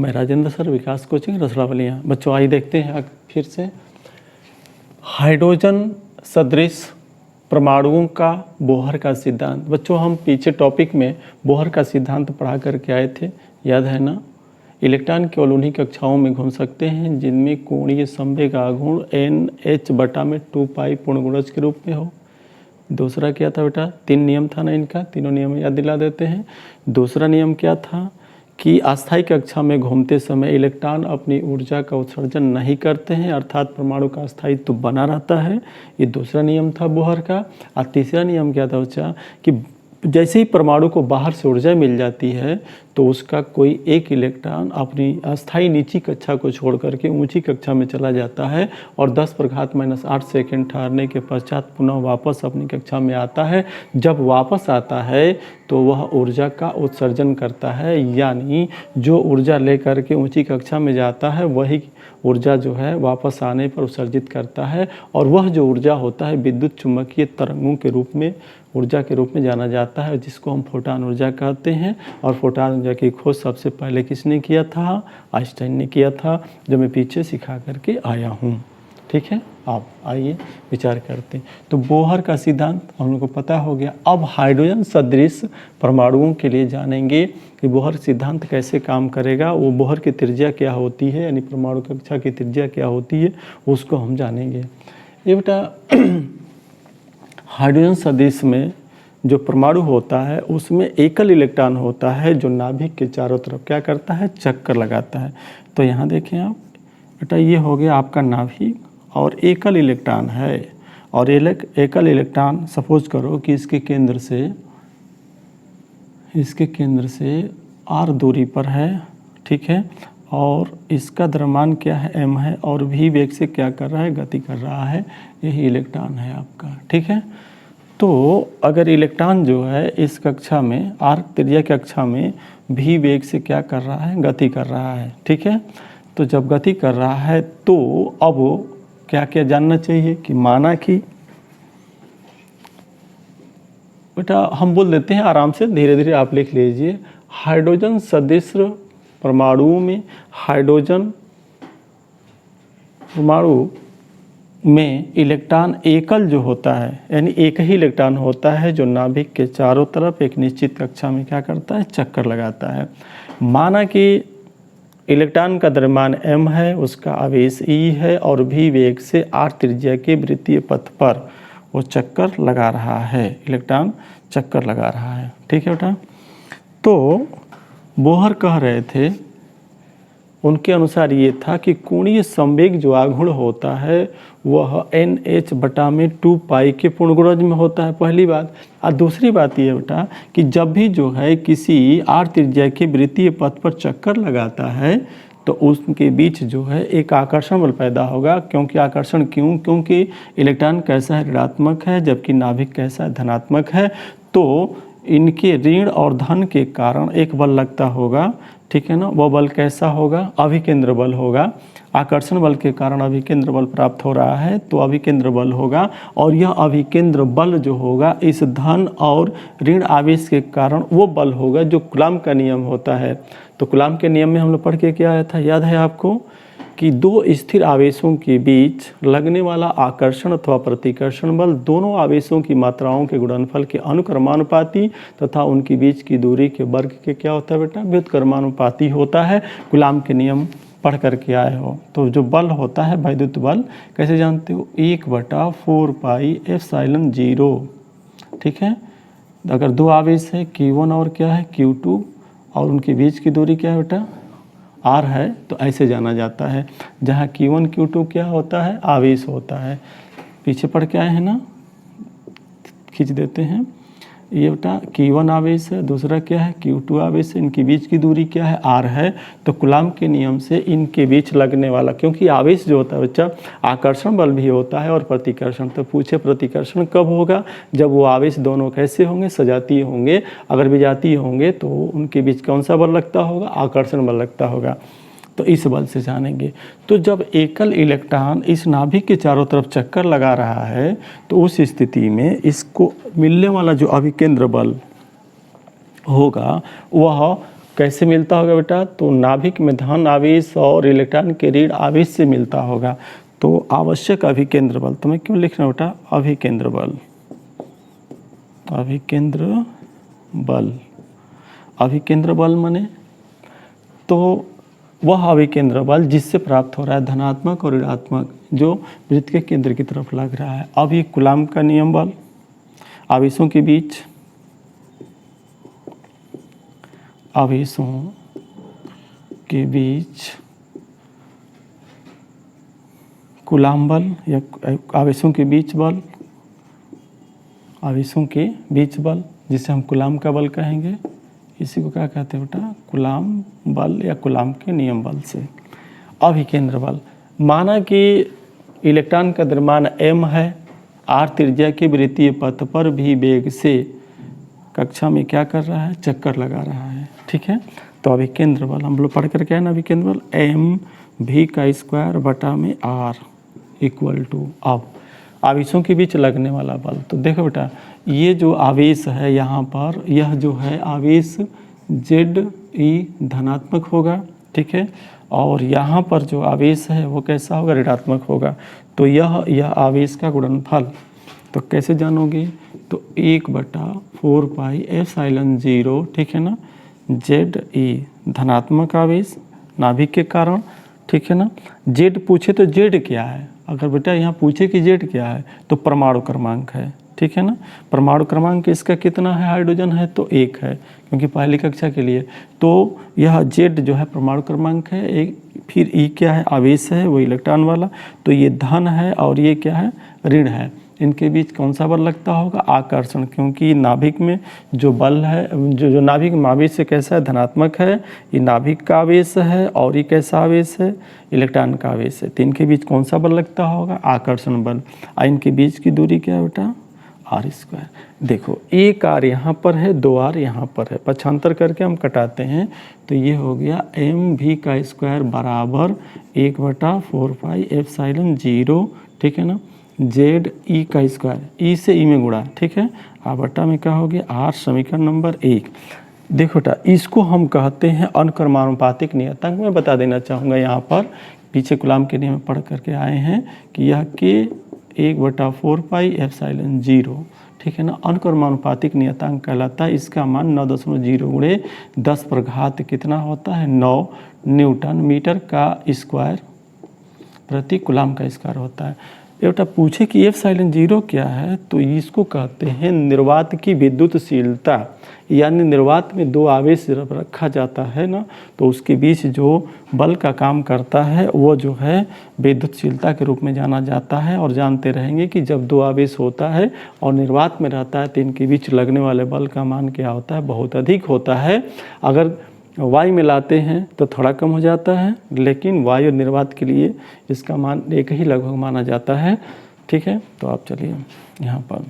मैं राजेंद्र सर, विकास कोचिंग रसलावलियाँ। बच्चों आइए देखते हैं फिर से हाइड्रोजन सदृश परमाणुओं का बोहर का सिद्धांत। बच्चों हम पीछे टॉपिक में बोहर का सिद्धांत पढ़ा करके आए थे, याद है ना। इलेक्ट्रॉन केवल उन्हीं कक्षाओं में घूम सकते हैं जिनमें कोणीय संवेग आघूर्ण NH/2 पूर्ण गुणज के रूप में हो। दूसरा क्या था बेटा, 3 नियम था ना इनका, तीनों नियम याद दिला देते हैं। दूसरा नियम क्या था कि अस्थायी कक्षा में घूमते समय इलेक्ट्रॉन अपनी ऊर्जा का उत्सर्जन नहीं करते हैं, अर्थात परमाणु का अस्थायित्व बना रहता है। ये दूसरा नियम था बोहर का। और तीसरा नियम क्या था बच्चा कि जैसे ही परमाणु को बाहर से ऊर्जा मिल जाती है तो उसका कोई एक इलेक्ट्रॉन अपनी अस्थायी नीची कक्षा को छोड़ करके ऊंची कक्षा में चला जाता है और 10⁻⁸ सेकंड ठहरने के पश्चात पुनः वापस अपनी कक्षा में आता है। जब वापस आता है तो वह ऊर्जा का उत्सर्जन करता है, यानी जो ऊर्जा लेकर के ऊंची कक्षा में जाता है वही ऊर्जा जो है वापस आने पर उत्सर्जित करता है। और वह जो ऊर्जा होता है विद्युत चुम्बकीय तरंगों के रूप में, ऊर्जा के रूप में जाना जाता है, जिसको हम फोटान ऊर्जा कहते हैं। और फोटान ऊर्जा की खोज सबसे पहले किसने किया था? आइंस्टाइन ने किया था, जो मैं पीछे सिखा करके आया हूँ। ठीक है, आप आइए विचार करते हैं। तो बोहर का सिद्धांत हम लोग को पता हो गया। अब हाइड्रोजन सदृश परमाणुओं के लिए जानेंगे कि बोहर सिद्धांत कैसे काम करेगा, वो बोहर की त्रिज्या क्या होती है, यानी परमाणु कक्षा की त्रिज्या क्या होती है, उसको हम जानेंगे। ये बेटा हाइड्रोजन सदृश में जो परमाणु होता है उसमें एकल इलेक्ट्रॉन होता है जो नाभिक के चारों तरफ क्या करता है? चक्कर लगाता है। तो यहाँ देखें आप बेटा, ये हो गया आपका नाभिक और एकल इलेक्ट्रॉन है। और एकल इलेक्ट्रॉन सपोज करो कि इसके केंद्र से r दूरी पर है, ठीक है। और इसका द्रव्यमान क्या है? m है और v वेग से क्या कर रहा है? गति कर रहा है। यही इलेक्ट्रॉन है आपका, ठीक है। तो अगर इलेक्ट्रॉन जो है इस कक्षा में r त्रिज्या कक्षा में v वेग से क्या कर रहा है? गति कर रहा है, ठीक है। तो जब गति कर रहा है तो अब क्या क्या जानना चाहिए कि माना कि बेटा हम बोल देते हैं आराम से, धीरे धीरे आप लिख लीजिए। हाइड्रोजन सदृश परमाणुओं में हाइड्रोजन परमाणु में इलेक्ट्रॉन एकल जो होता है, यानी एक ही इलेक्ट्रॉन होता है जो नाभिक के चारों तरफ एक निश्चित कक्षा में क्या करता है? चक्कर लगाता है। माना कि इलेक्ट्रॉन का द्रव्यमान m है, उसका आवेश e है और v वेग से r त्रिज्या के वृत्तीय पथ पर वो चक्कर लगा रहा है, इलेक्ट्रॉन चक्कर लगा रहा है, ठीक है बेटा। तो बोहर कह रहे थे, उनके अनुसार ये था कि कोणीय संवेग जो आघूर्ण होता है वह NH/2 के पूर्ण गुणज में होता है, पहली बात। और दूसरी बात ये बेटा कि जब भी जो है किसी r त्रिज्या के वृत्तीय पथ पर चक्कर लगाता है तो उसके बीच जो है एक आकर्षण बल पैदा होगा। क्योंकि आकर्षण क्यों? क्योंकि इलेक्ट्रॉन कैसा है? ऋणात्मक है, जबकि नाभिक कैसा है? धनात्मक है। तो इनके ऋण और धन के कारण एक बल लगता होगा, ठीक है ना। वह बल कैसा होगा? अभिकेंद्र बल होगा। आकर्षण बल के कारण अभिकेंद्र बल प्राप्त हो रहा है तो अभिकेंद्र बल होगा। और यह अभिकेंद्र बल जो होगा इस धन और ऋण आवेश के कारण वो बल होगा जो कूलॉम का नियम होता है। तो कूलॉम के नियम में हम लोग पढ़ के क्या आया था, याद है आपको, कि दो स्थिर आवेशों के बीच लगने वाला आकर्षण अथवा प्रतिकर्षण बल दोनों आवेशों की मात्राओं के गुणनफल के अनुक्रमानुपाती तथा उनके बीच की दूरी के वर्ग के क्या होता है बेटा? व्युत्क्रमानुपाती होता है। कूलॉम के नियम पढ़ करके आए हो। तो जो बल होता है वैद्युत बल कैसे जानते हो? 1/4πε0, ठीक है। अगर दो आवेश है Q1 और क्या है? Q2 और उनके बीच की दूरी क्या है बेटा? R है, तो ऐसे जाना जाता है। जहाँ Q1 Q2 क्या होता है? आवेश होता है। पीछे पढ़ के आए हैं ना, खींच देते हैं। ये बेटा Q1 आवेश है, दूसरा क्या है? Q2 आवेश है। इनके बीच की दूरी क्या है? R है। तो कूलॉम के नियम से इनके बीच लगने वाला, क्योंकि आवेश जो होता है बच्चा आकर्षण बल भी होता है और प्रतिकर्षण। तो पूछे प्रतिकर्षण कब होगा? जब वो आवेश दोनों कैसे होंगे? सजातीय होंगे। अगर विजातीय होंगे तो उनके बीच कौन सा बल लगता होगा? आकर्षण बल लगता होगा। तो इस बल से जानेंगे। तो जब एकल इलेक्ट्रॉन इस नाभिक के चारों तरफ चक्कर लगा रहा है तो उस स्थिति में इसको मिलने वाला जो अभिकेंद्र बल होगा वह कैसे मिलता होगा बेटा? तो नाभिक में धन आवेश और इलेक्ट्रॉन के ऋण आवेश से मिलता होगा। तो आवश्यक अभिकेंद्र बल, तो मैं क्यों लिख रहा हूँ बेटा? अभिकेंद्र बल, अभिकेंद्र बल, अभिकेंद्र बल माने तो वह अभिकेंद्र बल जिससे प्राप्त हो रहा है धनात्मक और ऋणात्मक, जो वृत्त के केंद्र की तरफ लग रहा है। अब ये कूलाम का नियम बल, आवेशों के बीच, आवेशों के बीच कूलाम बल या आवेशों के बीच बल, आवेशों के बीच बल जिसे हम कूलाम का बल कहेंगे, इसी को क्या कहते हैं बेटा? कूलाम बल या कूलाम के नियम बल से। अभिकेंद्र बल, माना कि इलेक्ट्रॉन का द्रव्यमान m है, r त्रिज्या के वृत्तीय पथ पर भी वेग से कक्षा में क्या कर रहा है? चक्कर लगा रहा है। ठीक है, तो अभिकेंद्र बल हम लोग पढ़ करके आए ना, अभिकेंद्र बल mv² बटा में r इक्वल टू, अब आवेशों के बीच लगने वाला बल। तो देखो बेटा, ये जो आवेश है यहाँ पर, यह जो है आवेश ZE धनात्मक होगा। ठीक है, और यहाँ पर जो आवेश है वो कैसा होगा? ऋणात्मक होगा। तो यह आवेश का गुणनफल तो कैसे जानोगे? तो 1/4 पाई एप्सिलॉन 0, ठीक है ना, ZE धनात्मक आवेश नाभिक के कारण। ठीक है ना, Z पूछे तो Z क्या है? अगर बेटा यहाँ पूछे कि Z क्या है तो परमाणु क्रमांक है। ठीक है ना, परमाणु क्रमांक इसका कितना है? हाइड्रोजन है तो 1 है, क्योंकि पहली कक्षा के लिए। तो यह Z जो है परमाणु क्रमांक है एक, फिर E क्या है? आवेश है, वो इलेक्ट्रॉन वाला। तो ये धन है और ये क्या है? ऋण है। इनके बीच कौन सा बल लगता होगा? आकर्षण, क्योंकि नाभिक में जो बल है, जो नाभिक में आवेश से कैसा है? धनात्मक है। ये नाभिक का आवेश है और ये कैसा आवेश है? इलेक्ट्रॉन का आवेश है। तो इनके बीच कौन सा बल लगता होगा? आकर्षण बल। और इनके बीच की दूरी क्या है बेटा? r²। देखो, एक r यहाँ पर है, 2r यहाँ पर है, पक्षांतर करके हम कटाते हैं तो ये हो गया mv² बराबर 1/4 पाई एप्सिलॉन 0, ठीक है ना, ZE², E से E में गुणा, ठीक है, बटा में क्या हो गया? r, समीकरण नंबर 1। देखो बेटा, इसको हम कहते हैं अनुक्रमानुपातिक नियतांक। मैं बता देना चाहूँगा यहाँ पर, पीछे कूलाम के नियम में पढ़ करके आए हैं कि यह k 1/4 पाई एप्सिलॉन 0, ठीक है ना, अनुक्रमानुपातिक नियतांक कहलाता है। इसका मान 9.0 × 10 कितना होता है? 9 न्यूटन मीटर का स्क्वायर प्रति कूलाम का स्क्वायर होता है। बेटा पूछे कि एप्सिलॉन 0 क्या है? तो इसको कहते हैं निर्वात की विद्युतशीलता, यानी निर्वात में दो आवेश जब रखा जाता है ना, तो उसके बीच जो बल का काम करता है वो जो है विद्युतशीलता के रूप में जाना जाता है। और जानते रहेंगे कि जब दो आवेश होता है और निर्वात में रहता है तो इनके बीच लगने वाले बल का मान क्या होता है? बहुत अधिक होता है। अगर वायु में लाते हैं तो थोड़ा कम हो जाता है, लेकिन वायु निर्वात के लिए इसका मान एक ही लगभग माना जाता है। ठीक है, तो आप चलिए यहाँ पर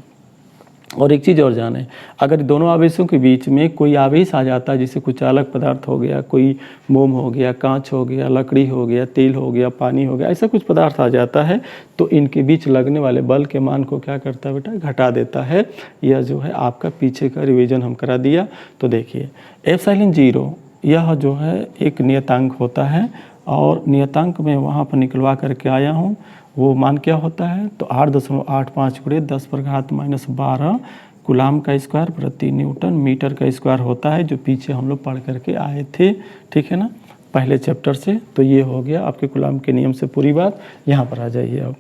और एक चीज़ और जानें, अगर दोनों आवेशों के बीच में कोई आवेश आ जाता है, जैसे कुछ अलग पदार्थ हो गया, कोई मोम हो गया, कांच हो गया, लकड़ी हो गया, तेल हो गया, पानी हो गया, ऐसा कुछ पदार्थ आ जाता है, तो इनके बीच लगने वाले बल के मान को क्या करता है बेटा? घटा देता है। यह जो है आपका पीछे का रिविज़न हम करा दिया। तो देखिए, एप्सिलॉन 0 यह जो है एक नियतांक होता है, और नियतांक में वहाँ पर निकलवा करके आया हूँ। वो मान क्या होता है? तो 8.85 × 10⁻⁻12 कूलाम का स्क्वायर प्रति न्यूटन मीटर का स्क्वायर होता है, जो पीछे हम लोग पढ़ करके आए थे। ठीक है ना, पहले चैप्टर से। तो ये हो गया आपके कूलाम के नियम से पूरी बात। यहाँ पर आ जाइए अब।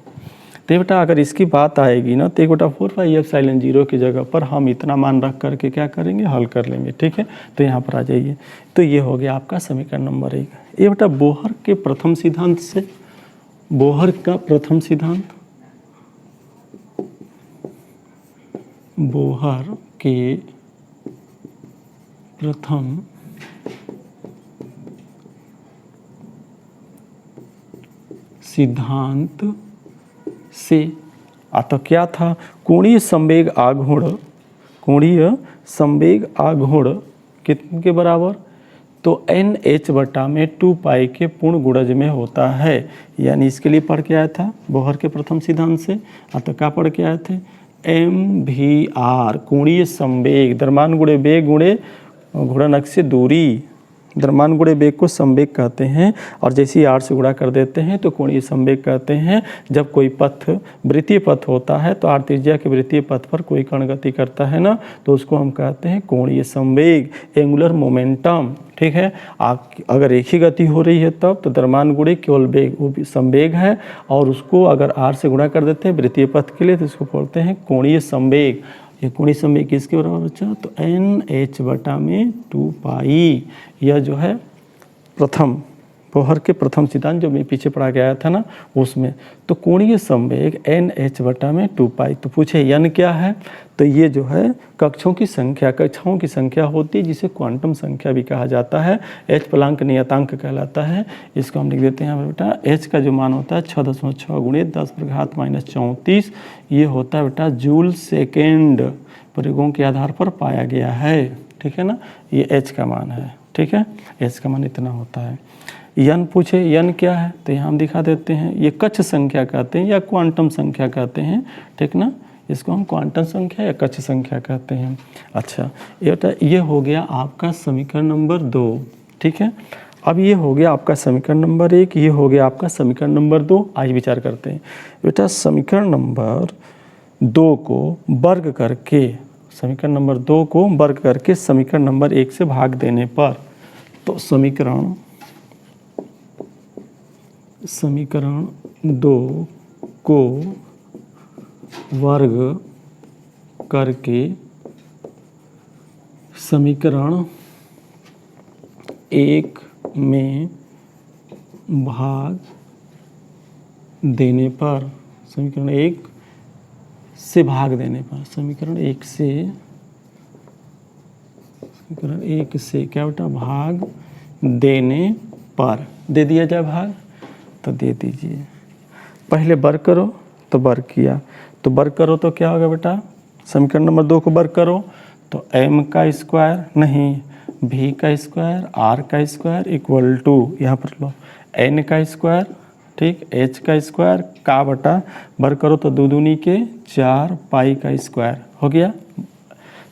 तो बेटा अगर इसकी बात आएगी ना, तो 1/4 पाई एप्सिलॉन 0 की जगह पर हम इतना मान रख करके क्या करेंगे? हल कर लेंगे। ठीक है, तो यहाँ पर आ जाइए। तो ये हो गया आपका समीकरण नंबर 1। ये बेटा बोहर के प्रथम सिद्धांत से, बोहर का प्रथम सिद्धांत, बोहर के प्रथम सिद्धांत से तो क्या था? कोणीय संवेग आघूर्ण, कोणीय संवेग आघूर्ण कितने के बराबर? तो NH/2 पाई के पूर्ण गुणज में होता है। यानी इसके लिए पढ़ के आया था बोहर के प्रथम सिद्धांत से। तो क्या पढ़ के आए थे? MVR कोणीय संवेग, द्रव्यमान गुणे वेग गुणे घूर्णन अक्ष से दूरी, द्रव्यमान गुणे वेग को संवेग कहते हैं, और जैसे ही r से गुणा कर देते हैं तो कोणीय संवेग कहते हैं। जब कोई पथ वृत्तीय पथ होता है तो r त्रिज्या के वृत्तीय पथ पर कोई कण गति करता है ना, तो उसको हम कहते हैं कोणीय संवेग, एंगुलर मोमेंटम। ठीक है, अगर एक ही गति हो रही है तब तो द्रव्यमान गुणे केवल वेग, वो भी संवेग है, और उसको अगर r से गुणा कर देते हैं वृत्तीय पथ के लिए तो इसको बोलते हैं कोणीय संवेग। ये कोणीय संवेग किसके बराबर बच्चा, तो NH/2π। यह जो है प्रथम बोहर के प्रथम सिद्धांत जो मैं पीछे पढ़ा के आया था ना उसमें, तो कोणीय संवेग NH/2π। तो पूछे n क्या है, तो ये जो है कक्षों की संख्या होती है जिसे क्वांटम संख्या भी कहा जाता है। h प्लांक नियतांक कहलाता है। इसको हम लिख देते हैं बेटा, h का जो मान होता है 6.6 गुणे 10⁻⁻34, ये होता है बेटा जूल सेकेंड, प्रयोगों के आधार पर पाया गया है। ठीक है ना, ये h का मान है। ठीक है, h का मान इतना होता है। यन पूछे यन क्या है, तो यहाँ हम दिखा देते हैं, ये कक्ष संख्या कहते हैं या क्वांटम संख्या कहते हैं। ठीक ना, इसको हम क्वांटम संख्या या कक्ष संख्या कहते हैं। अच्छा, ये हो गया आपका समीकरण नंबर 2। ठीक है, अब ये हो गया आपका समीकरण नंबर 1, ये हो गया आपका समीकरण नंबर 2। आज विचार करते हैं बेटा, समीकरण नंबर 2 को वर्ग करके, समीकरण नंबर 2 को वर्ग करके समीकरण नंबर 1 से भाग देने पर, तो समीकरण 2 को वर्ग करके समीकरण 1 में भाग देने पर, समीकरण 1 से भाग देने पर, समीकरण 1 से क्या बेटा, भाग देने पर, दे दिया जाए भाग तो दे दीजिए। पहले वर्ग करो तो वर्ग किया, तो वर्ग करो तो क्या होगा बेटा, समीकरण नंबर 2 को वर्ग करो तो m का स्क्वायर नहीं v का स्क्वायर r का स्क्वायर इक्वल टू, यहाँ पर लो n का स्क्वायर, ठीक, h का स्क्वायर का बटा, वर्ग करो तो 2 दूनी के 4 पाई का स्क्वायर हो गया।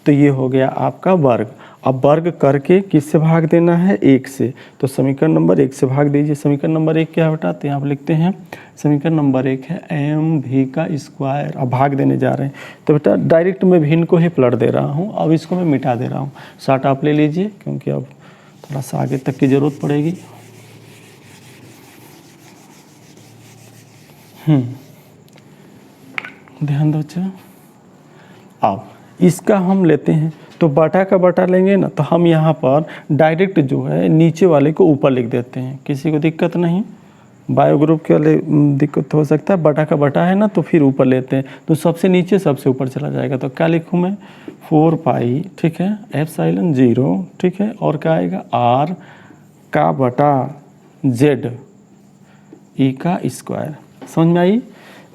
तो ये हो गया आपका वर्ग। अब वर्ग करके किससे भाग देना है, 1 से, तो समीकरण नंबर 1 से भाग दीजिए। समीकरण नंबर 1 क्या बेटा, तो यहाँ पर लिखते हैं समीकरण नंबर 1 है mv का स्क्वायर। अब भाग देने जा रहे हैं तो बेटा डायरेक्ट मैं भिन्न को ही पलट दे रहा हूँ, अब इसको मैं मिटा दे रहा हूँ। शॉर्ट आप ले लीजिए क्योंकि अब थोड़ा सा आगे तक की ज़रूरत पड़ेगी। ध्यान दो अच्छा। अब इसका हम लेते हैं तो बटा का बटा लेंगे ना, तो हम यहाँ पर डायरेक्ट जो है नीचे वाले को ऊपर लिख देते हैं, किसी को दिक्कत नहीं। बायो ग्रुप के लिए दिक्कत हो सकता है, बटा का बटा है ना तो फिर ऊपर लेते हैं, तो सबसे नीचे सबसे ऊपर चला जाएगा। तो क्या लिखूँ मैं, 4 पाई, ठीक है, एप्सिलॉन 0, ठीक है, और क्या आएगा r का बटा z ई का स्क्वायर। समझ में आई।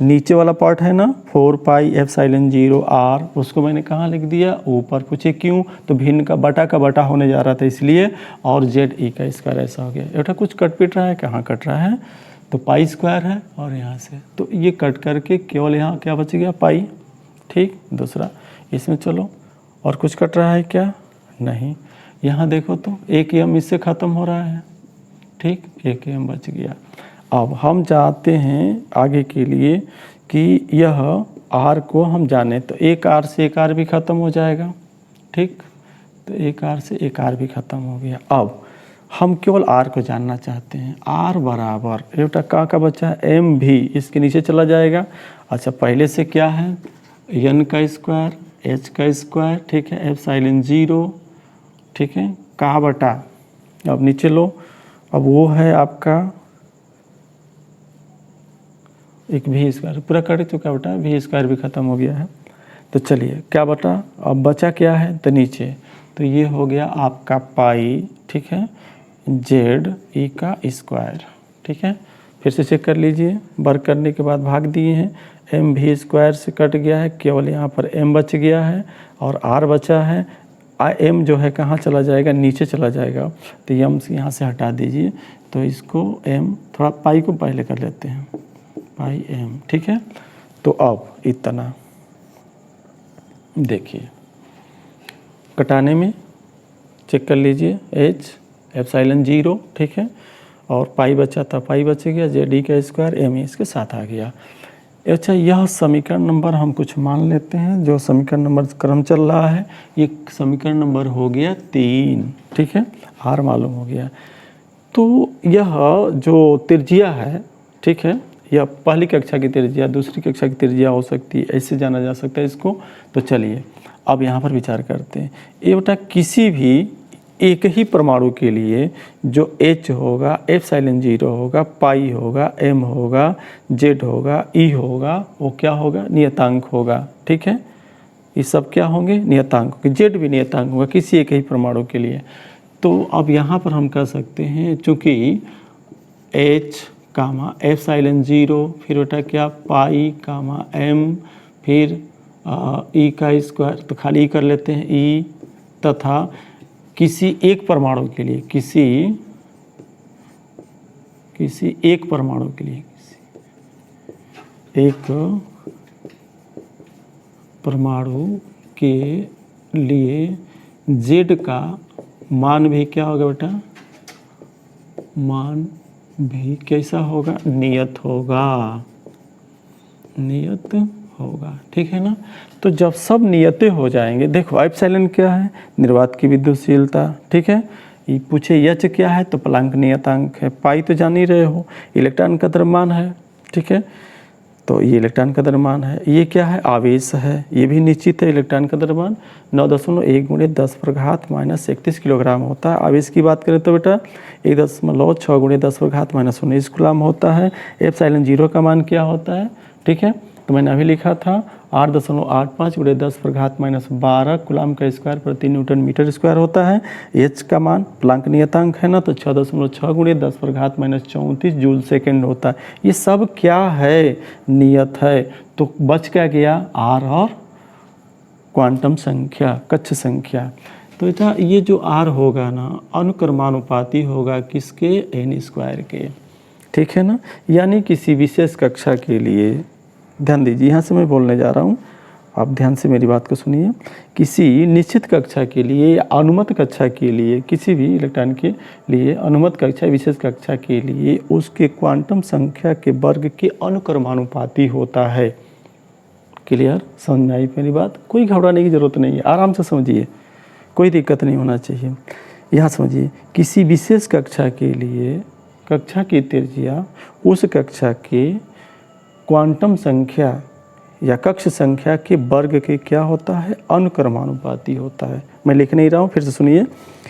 नीचे वाला पार्ट है ना 4 पाई एप्सिलॉन 0 r, उसको मैंने कहाँ लिख दिया, ऊपर। पूछे क्यों, तो भिन्न का बटा होने जा रहा था इसलिए, और z ई का स्क्वायर ऐसा हो गया। बेटा कुछ कट पिट रहा है, कहाँ कट रहा है, तो पाई स्क्वायर है और यहाँ से, तो ये कट करके केवल यहाँ क्या बच गया, पाई। ठीक, दूसरा इसमें चलो, और कुछ कट रहा है क्या, नहीं। यहाँ देखो तो एक m इससे ख़त्म हो रहा है, ठीक, एक m बच गया। अब हम चाहते हैं आगे के लिए कि यह r को हम जाने, तो एक r से एक r भी ख़त्म हो जाएगा, ठीक, तो एक r से एक r भी ख़त्म हो गया। अब हम केवल r को जानना चाहते हैं, r बराबर बेटा का बचा है m भी, इसके नीचे चला जाएगा। अच्छा, पहले से क्या है, n का स्क्वायर, h का स्क्वायर, ठीक है, एप्सिलॉन 0, ठीक है, का बटा, अब नीचे लो, अब वो है आपका एक भी स्क्वायर, पूरा कट चुका बेटा, भी स्क्वायर भी ख़त्म हो गया है। तो चलिए क्या बटा, अब बचा क्या है, तो नीचे, तो ये हो गया आपका पाई, ठीक है, जेड ई का स्क्वायर, ठीक है। फिर से चेक कर लीजिए, वर्ग करने के बाद भाग दिए हैं, एम भी स्क्वायर से कट गया है, केवल यहाँ पर एम बच गया है और आर बचा है। एम जो है कहाँ चला जाएगा, नीचे चला जाएगा, तो एम से यहाँ से हटा दीजिए, तो इसको एम, थोड़ा पाई को पहले कर लेते हैं, पाई एम, ठीक है। तो अब इतना देखिए, कटाने में चेक कर लीजिए, एच एप्सिलॉन 0, ठीक है, और पाई बचा था, पाई बच गया, जेड ई का स्क्वायर एम ई इसके साथ आ गया। अच्छा, यह समीकरण नंबर हम कुछ मान लेते हैं, जो समीकरण नंबर क्रम चल रहा है, ये समीकरण नंबर हो गया 3, ठीक है, आर मालूम हो गया। तो यह जो त्रिज्या है, ठीक है, यह पहली कक्षा की त्रिज्या, दूसरी कक्षा की त्रिज्या हो सकती है, ऐसे जाना जा सकता है इसको। तो चलिए अब यहाँ पर विचार करते हैं। ये बेटा किसी भी एक ही परमाणु के लिए जो H होगा, एप्सिलॉन 0 होगा, पाई होगा, M होगा, Z होगा, E होगा, वो क्या होगा, नियतांक होगा, ठीक है, ये सब क्या होंगे, नियतांक होंगे। Z भी नियतांक होगा किसी एक ही परमाणु के लिए। तो अब यहाँ पर हम कह सकते हैं, चूँकि H कामा एप्सिलॉन 0, फिर बेटा क्या, पाई कामा M, फिर E का स्क्वायर, तो खाली कर लेते हैं E, तथा किसी एक परमाणु के लिए, किसी एक परमाणु के लिए, एक परमाणु के लिए Z का मान भी क्या होगा बेटा, मान भी कैसा होगा, नियत होगा, नियत होगा, ठीक है ना। तो जब सब नियतें हो जाएंगे, देखो एप्सिलॉन क्या है, निर्वात की विद्युतशीलता, ठीक है, ये पूछे एच क्या है, तो प्लांक नियतांक है, पाई तो जान ही रहे हो, इलेक्ट्रॉन का द्रव्यमान है, ठीक है, तो ये इलेक्ट्रॉन का द्रव्यमान है। ये क्या है, आवेश है, ये भी निश्चित है, इलेक्ट्रॉन का द्रव्यमान 9.1 × 10⁻³ किलोग्राम होता है। आवेश की बात करें तो बेटा 1.6 × 10⁻19 कूलम होता है। एप्सिलॉन 0 का मान क्या होता है, ठीक है, तो मैंने अभी लिखा था 8.85 × 10⁻12 कूलम का स्क्वायर प्रति न्यूटन मीटर स्क्वायर होता है। एच का मान प्लांक नियतांक है ना, तो 6.6 × 10⁻34 जूल सेकेंड होता है। ये सब क्या है, नियत है। तो बच क्या गया, आर और क्वांटम संख्या, कक्ष संख्या। तो बेटा ये जो आर होगा ना, अनुक्रमानुपाती होगा किसके, एन स्क्वायर के, ठीक है ना। यानी किसी विशेष कक्षा के लिए, ध्यान दीजिए यहाँ से मैं बोलने जा रहा हूँ, आप ध्यान से मेरी बात को सुनिए। किसी निश्चित कक्षा के लिए या अनुमत कक्षा के लिए, किसी भी इलेक्ट्रॉन के लिए अनुमत कक्षा, विशेष कक्षा के लिए उसके क्वांटम संख्या के वर्ग के अनुक्रमानुपाती होता है। क्लियर, समझ में आई मेरी बात, कोई घबराने की ज़रूरत नहीं है, आराम से समझिए, कोई दिक्कत नहीं होना चाहिए। यहाँ समझिए, किसी विशेष कक्षा के लिए कक्षा की त्रिज्या उस कक्षा के क्वांटम संख्या या कक्ष संख्या के वर्ग के क्या होता है, अनुक्रमानुपाती होता है। मैं लिख नहीं रहा हूँ, फिर से सुनिए।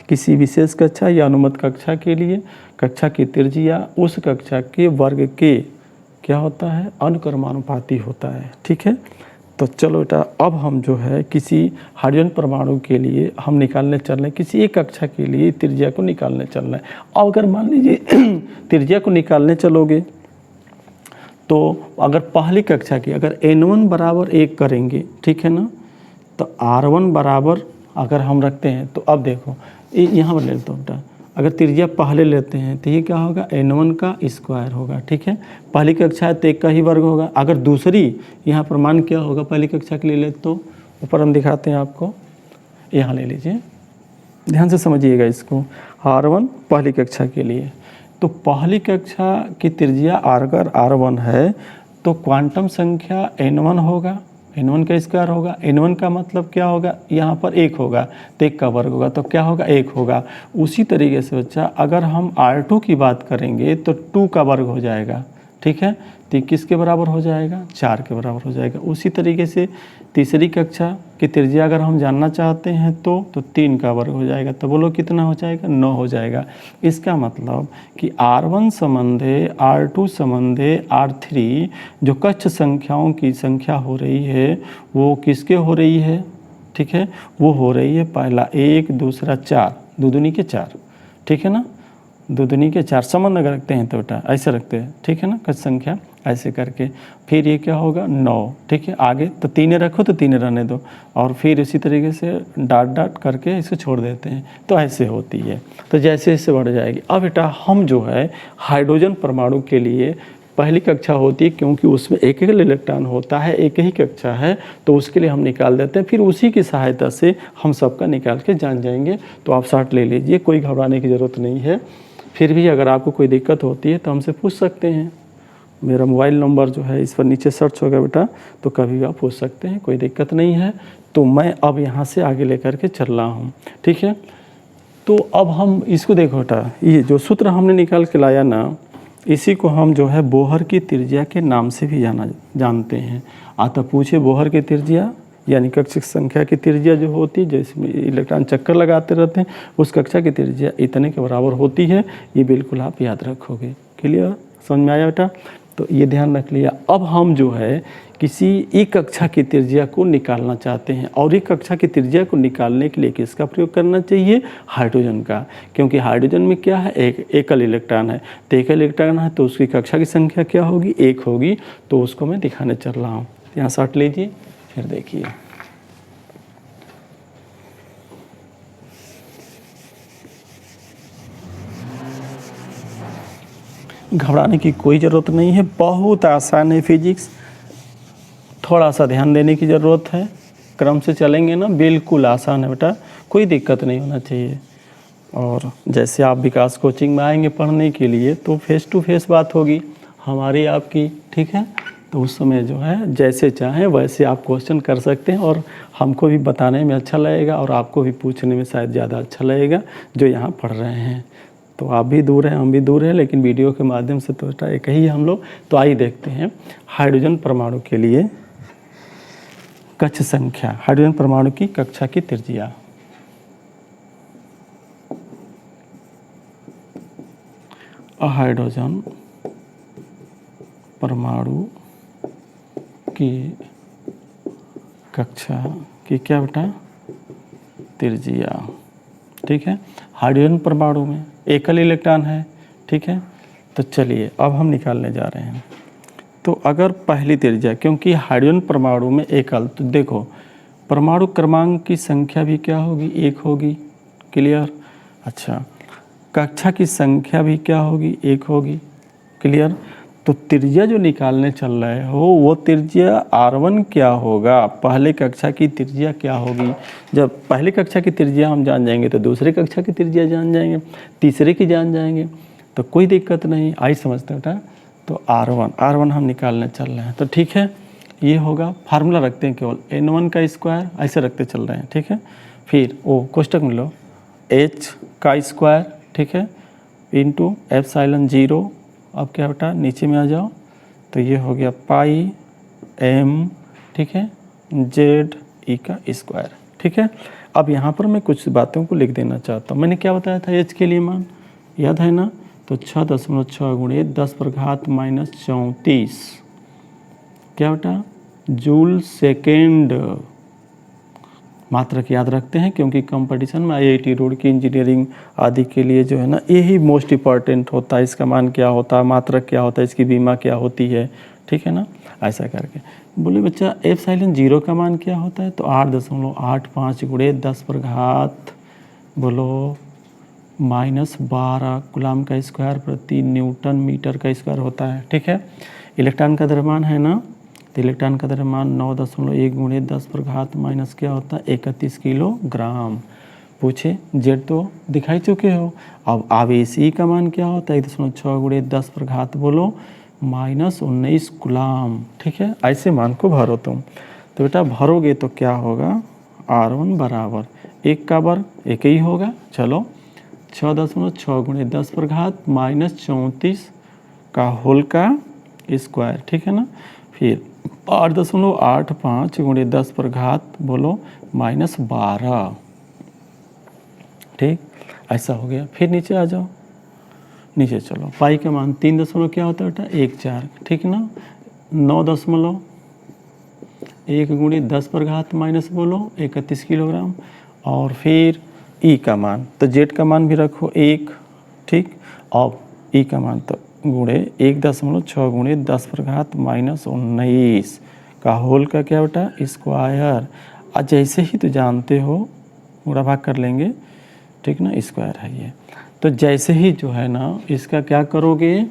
किसी विशेष कक्षा या अनुमत कक्षा के लिए कक्षा की त्रिज्या उस कक्षा के वर्ग के क्या होता है, अनुक्रमानुपाती होता है, ठीक है। तो चलो बेटा अब हम जो है किसी हाइड्रोजन परमाणु के लिए हम निकालने चल रहे हैं, किसी एक कक्षा के लिए त्रिज्या को निकालने चल रहे हैं। और अगर मान लीजिए त्रिज्या को निकालने चलोगे तो अगर पहली कक्षा की अगर n1 बराबर 1 करेंगे, ठीक है ना, तो r1 बराबर अगर हम रखते हैं, तो अब देखो यहाँ पर लेते हो बेटा, अगर त्रिज्या पहले लेते हैं तो ये क्या होगा, n1 का स्क्वायर होगा, ठीक है, पहली कक्षा है तो 1 का ही वर्ग होगा। अगर दूसरी यहाँ पर मान क्या होगा, पहली कक्षा के लिए ले तो ऊपर हम दिखाते हैं आपको, यहाँ ले लीजिए, ध्यान से समझिएगा इसको। r1 पहली कक्षा के लिए, तो पहली कक्षा की त्रिज्या अगर r1 है तो क्वांटम संख्या n1 होगा, n1 का स्क्वायर होगा। n1 का मतलब क्या होगा, यहाँ पर 1 होगा तो 1 का वर्ग होगा, तो क्या होगा, 1 होगा। उसी तरीके से बच्चा अगर हम r2 की बात करेंगे तो 2 का वर्ग हो जाएगा, ठीक है, तो किसके बराबर हो जाएगा, 4 के बराबर हो जाएगा। उसी तरीके से तीसरी कक्षा की त्रिज्या अगर हम जानना चाहते हैं तो 3 का वर्ग हो जाएगा, तो बोलो कितना हो जाएगा, 9 हो जाएगा। इसका मतलब कि r1 संबंधे r2 संबंधे r3 जो कक्ष संख्याओं की संख्या हो रही है वो किसके हो रही है, ठीक है, वो हो रही है पहला 1, दूसरा 4, 2 दूनी के 4, ठीक है ना, 2 दूनी के 4 संबंध अगर रखते हैं तो बेटा ऐसे रखते हैं, ठीक है ना, कक्ष संख्या ऐसे करके, फिर ये क्या होगा 9, ठीक है, आगे तो 3 रखो तो 3 रहने दो, और फिर इसी तरीके से डाट डाट करके इसे छोड़ देते हैं, तो ऐसे होती है। तो जैसे जैसे बढ़ जाएगी। अब बेटा हम जो है हाइड्रोजन परमाणु के लिए पहली कक्षा होती है, क्योंकि उसमें एक एक इलेक्ट्रॉन होता है, एक ही कक्षा है, तो उसके लिए हम निकाल देते हैं, फिर उसी की सहायता से हम सबका निकाल के जान जाएंगे। तो आप शॉर्ट ले लीजिए, कोई घबराने की ज़रूरत नहीं है। फिर भी अगर आपको कोई दिक्कत होती है तो हमसे पूछ सकते हैं। मेरा मोबाइल नंबर जो है इस पर नीचे सर्च होगा बेटा, तो कभी भी आप पूछ सकते हैं, कोई दिक्कत नहीं है। तो मैं अब यहाँ से आगे लेकर के चल रहा हूँ, ठीक है। तो अब हम इसको देखो बेटा, ये जो सूत्र हमने निकाल के लाया ना, इसी को हम जो है बोहर की त्रिज्या के नाम से भी जानते हैं। आता पूछे बोहर की त्रिज्या यानी कक्षा संख्या की त्रिज्या जो होती है, जिसमें इलेक्ट्रॉन चक्कर लगाते रहते हैं, उस कक्षा की त्रिज्या इतने के बराबर होती है। ये बिल्कुल आप याद रखोगे। क्लियर, समझ में आया बेटा? तो ये ध्यान रख लिया। अब हम जो है किसी एक कक्षा की त्रिज्या को निकालना चाहते हैं, और एक कक्षा की त्रिज्या को निकालने के लिए किसका प्रयोग करना चाहिए? हाइड्रोजन का, क्योंकि हाइड्रोजन में क्या है? एक एकल इलेक्ट्रॉन है। तो एकल इलेक्ट्रॉन है तो उसकी कक्षा की संख्या क्या होगी? 1 होगी। तो उसको मैं दिखाने चल रहा हूँ। यहाँ साट लीजिए, फिर देखिए। घबराने की कोई ज़रूरत नहीं है, बहुत आसान है फिजिक्स। थोड़ा सा ध्यान देने की ज़रूरत है, क्रम से चलेंगे ना, बिल्कुल आसान है बेटा, कोई दिक्कत नहीं होना चाहिए। और जैसे आप विकास कोचिंग में आएंगे पढ़ने के लिए, तो फेस टू फेस बात होगी हमारी आपकी, ठीक है। तो उस समय जो है जैसे चाहें वैसे आप क्वेश्चन कर सकते हैं, और हमको भी बताने में अच्छा लगेगा, और आपको भी पूछने में शायद ज़्यादा अच्छा लगेगा जो यहाँ पढ़ रहे हैं। तो आप भी दूर हैं, हम भी दूर हैं, लेकिन वीडियो के माध्यम से तो बेटा एक ही हम लोग। तो आइए देखते हैं हाइड्रोजन परमाणु के लिए कक्षा संख्या, हाइड्रोजन परमाणु की कक्षा की त्रिज्या। हाइड्रोजन परमाणु की कक्षा की क्या बेटा? त्रिज्या, ठीक है। हाइड्रोजन परमाणु में एकल इलेक्ट्रॉन है, ठीक है। तो चलिए अब हम निकालने जा रहे हैं। तो अगर पहली त्रिज्या, क्योंकि हाइड्रोजन परमाणु में एकल, तो देखो परमाणु क्रमांक की संख्या भी क्या होगी? 1 होगी। क्लियर? अच्छा, कक्षा की संख्या भी क्या होगी? 1 होगी। क्लियर? तो त्रिज्या जो निकालने चल रहे हो, वो त्रिज्या R1 क्या होगा? पहले कक्षा की त्रिज्या क्या होगी? जब पहले कक्षा की त्रिज्या हम जान जाएंगे तो दूसरे कक्षा की त्रिज्या जान जाएंगे, तीसरे की जान जाएंगे, तो कोई दिक्कत नहीं। आई समझते बेटा? तो R1 हम निकालने चल रहे हैं। तो ठीक है, ये होगा, फार्मूला रखते हैं केवल N1 का स्क्वायर, ऐसे रखते चल रहे हैं, ठीक है। फिर कोष्टक में लो H का स्क्वायर, ठीक है, इंटू एप्सिलॉन 0। अब क्या बेटा? नीचे में आ जाओ, तो ये हो गया पाई m, ठीक है, ZE का स्क्वायर, ठीक है। अब यहाँ पर मैं कुछ बातों को लिख देना चाहता हूँ। मैंने क्या बताया था H के लिए मान, याद है ना? तो 6.6 गुणे 10⁻⁻34 क्या बेटा? Joule second. मात्रक याद रखते हैं, क्योंकि कंपटीशन में IIT रोड की इंजीनियरिंग आदि के लिए जो है ना, यही मोस्ट इम्पॉर्टेंट होता है। इसका मान क्या होता है, मात्रक क्या होता है, इसकी बीमा क्या होती है, ठीक है ना, ऐसा करके। बोले बच्चा एप्सिलॉन 0 का मान क्या होता है? तो 8.85 गुणे 10⁻, बोलो -12 कूलम का स्क्वायर प्रति न्यूटन मीटर का स्क्वायर होता है, ठीक है। इलेक्ट्रॉन का द्रव्यमान है ना, तो इलेक्ट्रॉन का द्रव्यमान 9.1 गुणे 10⁻⁻, क्या होता है? 31 किलोग्राम। पूछे जेड तो दिखाई चुके हो। अब आवेशी का मान क्या होता है? 1.6 गुणे 10⁻, बोलो -19 कूलम, ठीक है। ऐसे मान को भरो तुम। तो बेटा भरोगे तो क्या होगा? R1 बराबर 1 का वर्ग 1 ही होगा। चलो 6.6 गुणे 10⁻⁻34 का होल का स्क्वायर, ठीक है ना। फिर 8.85 गुणे 10⁻, बोलो -12, ठीक, ऐसा हो गया। फिर नीचे आ जाओ, नीचे चलो। पाई का मान 3 दशमलव क्या होता है बेटा? 14, ठीक ना। 9.1 गुणे 10⁻, बोलो 31 किलोग्राम। और फिर ई का मान, तो जेड का मान भी रखो 1, ठीक। और ई का मान तो गुणे 1.6 गुणे 10⁻⁻19 का होल का क्या बेटा? स्क्वायर। और जैसे ही तो जानते हो पूरा भाग कर लेंगे, ठीक ना, स्क्वायर है ये। तो जैसे ही जो है ना इसका क्या करोगे,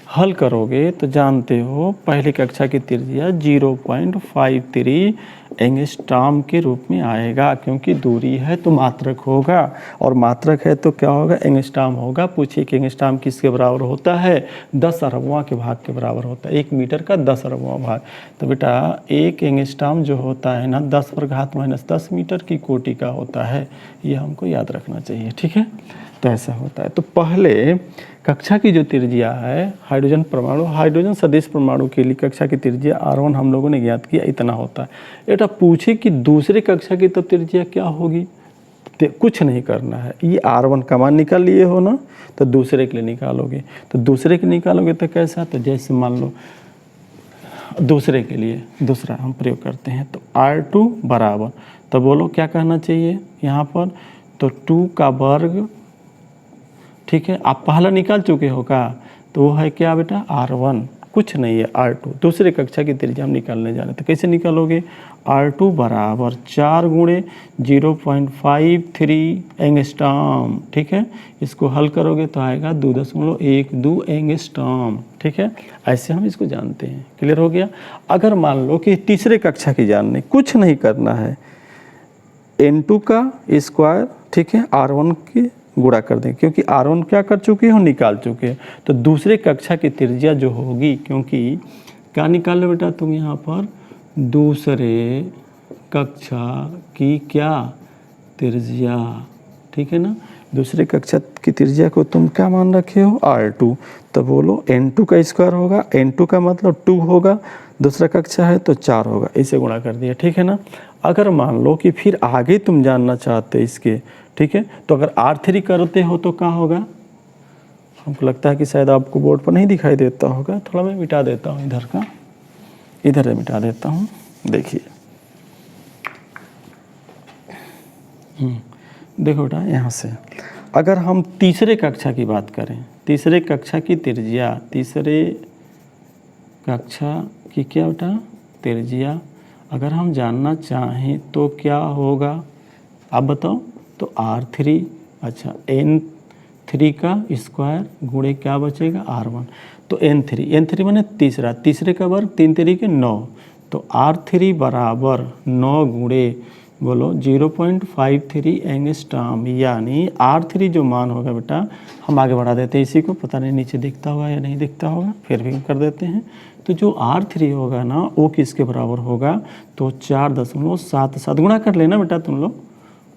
हल करोगे तो जानते हो पहली कक्षा की त्रिज्या 0.53 एंगस्ट्रॉम के रूप में आएगा, क्योंकि दूरी है तो मात्रक होगा, और मात्रक है तो क्या होगा, एंगस्ट्रॉम होगा। पूछिए कि एंगस्ट्रॉम किसके बराबर होता है, 10 अरबवां के भाग के बराबर होता है, 1 मीटर का 10 अरबवां भाग। तो बेटा एक एंगस्ट्रॉम जो होता है ना 10⁻⁻10 मीटर की कोटि का होता है, ये हमको याद रखना चाहिए, ठीक है। तो ऐसा होता है। तो पहले कक्षा की जो त्रिज्या है हाइड्रोजन परमाणु, हाइड्रोजन सदिश परमाणु के लिए कक्षा की त्रिज्या R1 हम लोगों ने ज्ञात किया, इतना होता है। बेटा पूछे कि दूसरे कक्षा की तब त्रिज्या क्या होगी, कुछ नहीं करना है, ये R1 का मान निकाल लिए हो ना, तो दूसरे के लिए निकालोगे। तो दूसरे के निकालोगे तो कैसा, तो जैसे मान लो दूसरे के लिए दूसरा हम प्रयोग करते हैं, तो R2 बराबर, तो बोलो क्या कहना चाहिए यहाँ पर, तो 2 का वर्ग, ठीक है। आप पहला निकाल चुके हो का, तो वो है क्या बेटा R1, कुछ नहीं है R2, दूसरे कक्षा की त्रिज्या हम निकालने जा रहे हैं। तो कैसे निकालोगे, R2 बराबर 4 गुणे 0.53 एंगस्ट्रॉम, ठीक है। इसको हल करोगे तो आएगा 2.12 एंगस्ट्रॉम, ठीक है। ऐसे हम इसको जानते हैं, क्लियर हो गया। अगर मान लो कि तीसरे कक्षा की जानने, कुछ नहीं करना है, N2 का स्क्वायर, ठीक है, R1 के गुणा कर दें, क्योंकि R1 क्या कर चुके हो, निकाल चुके हैं। तो दूसरे कक्षा की त्रिज्या जो होगी, क्योंकि क्या निकाल लो बेटा तुम यहाँ पर, दूसरे कक्षा की क्या त्रिज्या, ठीक है ना। दूसरे कक्षा की त्रिज्या को तुम क्या मान रखे हो, R2। तो बोलो N2 का स्क्वायर होगा, N2 का मतलब 2 होगा, दूसरा कक्षा है तो 4 होगा, इसे गुणा कर दिया, ठीक है ना। अगर मान लो कि फिर आगे तुम जानना चाहते इसके, ठीक है, तो अगर R3 करते हो तो क्या होगा, हमको लगता है कि शायद आपको बोर्ड पर नहीं दिखाई देता होगा, थोड़ा मैं मिटा देता हूँ इधर का, इधर मिटा देता हूँ, देखिए। देखो बेटा यहाँ से अगर हम तीसरे कक्षा की बात करें, तीसरे कक्षा की त्रिज्या, तीसरे कक्षा की क्या बेटा त्रिज्या अगर हम जानना चाहें तो क्या होगा, आप बताओ। तो R3, अच्छा N3 का स्क्वायर गुणे क्या बचेगा R1, तो N3 माने तीसरा, तीसरे का वर्ग 3 3 9, तो R3 बराबर 9 गुणे बोलो 0.53 एंगस्ट्रॉम, यानी R3 जो मान होगा बेटा, हम आगे बढ़ा देते हैं इसी को, पता नहीं नीचे दिखता होगा या नहीं दिखता होगा, फिर भी कर देते हैं। तो जो R3 होगा ना वो किसके बराबर होगा, तो 4.77 गुणा कर लेना बेटा तुम लोग,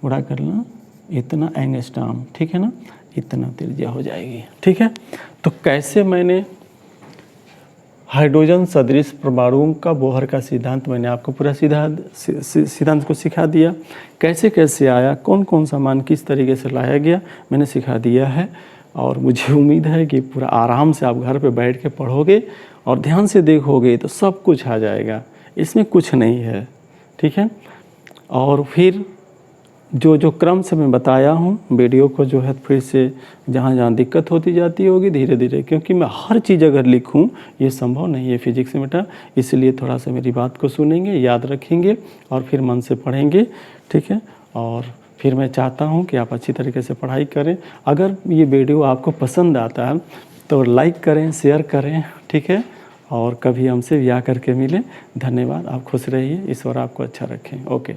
गुणा कर लेना, इतना एंगस्ट्रॉम, ठीक है ना, इतना त्रिज्या हो जाएगी, ठीक है। तो कैसे मैंने हाइड्रोजन सदृश परमाणुओं का बोहर का सिद्धांत, मैंने आपको पूरा सिद्धांत को सिखा दिया, कैसे कैसे आया, कौन कौन सा मान किस तरीके से लाया गया, मैंने सिखा दिया है। और मुझे उम्मीद है कि पूरा आराम से आप घर पे बैठ के पढ़ोगे और ध्यान से देखोगे तो सब कुछ आ जाएगा, इसमें कुछ नहीं है, ठीक है। और फिर जो जो क्रम से मैं बताया हूँ, वीडियो को जो है फिर से जहाँ जहाँ दिक्कत होती जाती होगी धीरे धीरे, क्योंकि मैं हर चीज़ अगर लिखूँ ये संभव नहीं है फिजिक्स में बेटा, इसलिए थोड़ा सा मेरी बात को सुनेंगे, याद रखेंगे और फिर मन से पढ़ेंगे, ठीक है। और फिर मैं चाहता हूँ कि आप अच्छी तरीके से पढ़ाई करें। अगर ये वीडियो आपको पसंद आता है तो लाइक करें, शेयर करें, ठीक है। और कभी हमसे या करके मिलें। धन्यवाद, आप खुश रहिए, ईश्वर आपको अच्छा रखें। ओके।